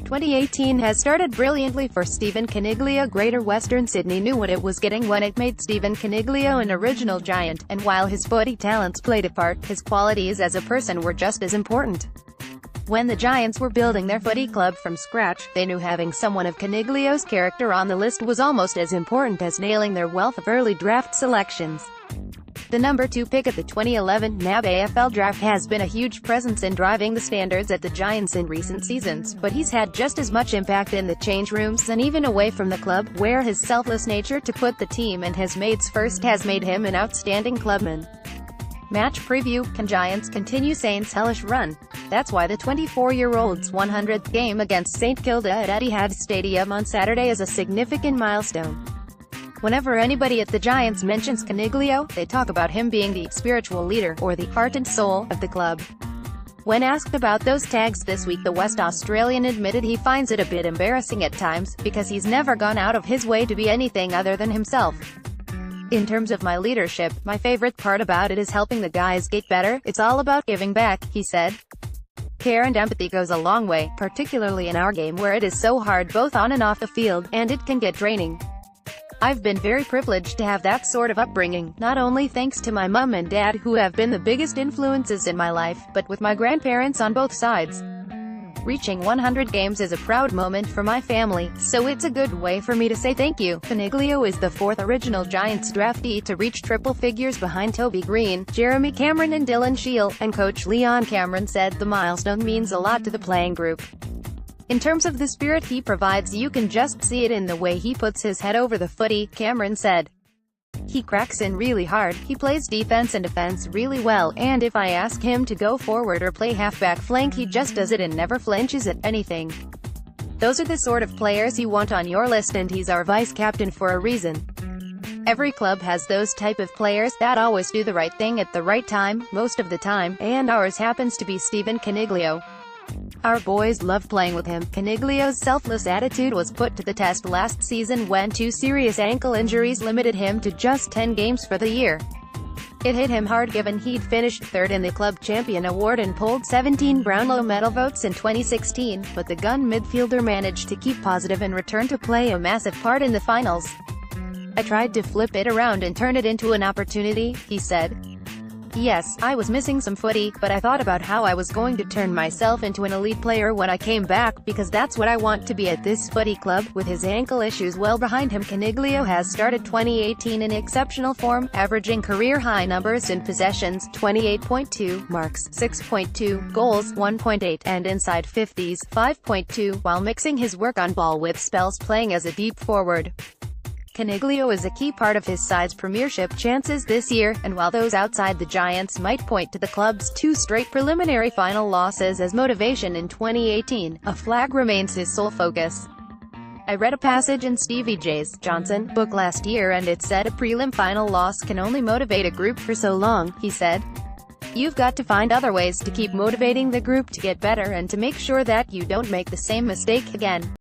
2018 has started brilliantly for Stephen Coniglio. Greater Western Sydney knew what it was getting when it made Stephen Coniglio an original giant, and while his footy talents played a part, his qualities as a person were just as important. When the Giants were building their footy club from scratch, they knew having someone of Coniglio's character on the list was almost as important as nailing their wealth of early draft selections. The number 2 pick at the 2011 NAB AFL draft has been a huge presence in driving the standards at the Giants in recent seasons, but he's had just as much impact in the change rooms and even away from the club, where his selfless nature to put the team and his mates first has made him an outstanding clubman. Match preview: Can Giants continue Saints' hellish run? That's why the 24-year-old's 100th game against St Kilda at Etihad Stadium on Saturday is a significant milestone. Whenever anybody at the Giants mentions Coniglio, they talk about him being the spiritual leader, or the heart and soul, of the club. When asked about those tags this week, the West Australian admitted he finds it a bit embarrassing at times, because he's never gone out of his way to be anything other than himself. In terms of my leadership, my favorite part about it is helping the guys get better. It's all about giving back, he said. Care and empathy goes a long way, particularly in our game where it is so hard both on and off the field, and it can get draining. I've been very privileged to have that sort of upbringing, not only thanks to my mum and dad, who have been the biggest influences in my life, but with my grandparents on both sides. Reaching 100 games is a proud moment for my family, so it's a good way for me to say thank you. Coniglio is the 4th original Giants draftee to reach triple figures behind Toby Green, Jeremy Cameron and Dylan Shiel, and coach Leon Cameron said the milestone means a lot to the playing group. In terms of the spirit he provides, you can just see it in the way he puts his head over the footy, Cameron said. He cracks in really hard, he plays defense and offense really well, and if I ask him to go forward or play halfback flank, he just does it and never flinches at anything. Those are the sort of players you want on your list, and he's our vice-captain for a reason. Every club has those type of players that always do the right thing at the right time, most of the time, and ours happens to be Stephen Coniglio. Our boys love playing with him. Coniglio's selfless attitude was put to the test last season when 2 serious ankle injuries limited him to just 10 games for the year. It hit him hard given he'd finished 3rd in the Club Champion Award and polled 17 Brownlow medal votes in 2016, but the gun midfielder managed to keep positive and return to play a massive part in the finals. I tried to flip it around and turn it into an opportunity, he said. Yes, I was missing some footy, but I thought about how I was going to turn myself into an elite player when I came back, because that's what I want to be at this footy club. With his ankle issues well behind him, Coniglio has started 2018 in exceptional form, averaging career-high numbers in possessions, 28.2, marks, 6.2, goals, 1.8, and inside 50s, 5.2, while mixing his work on ball with spells playing as a deep forward. Coniglio is a key part of his side's premiership chances this year, and while those outside the Giants might point to the club's 2 straight preliminary final losses as motivation in 2018, a flag remains his sole focus. I read a passage in Stevie J's Johnson book last year, and it said a prelim final loss can only motivate a group for so long, he said. You've got to find other ways to keep motivating the group to get better and to make sure that you don't make the same mistake again.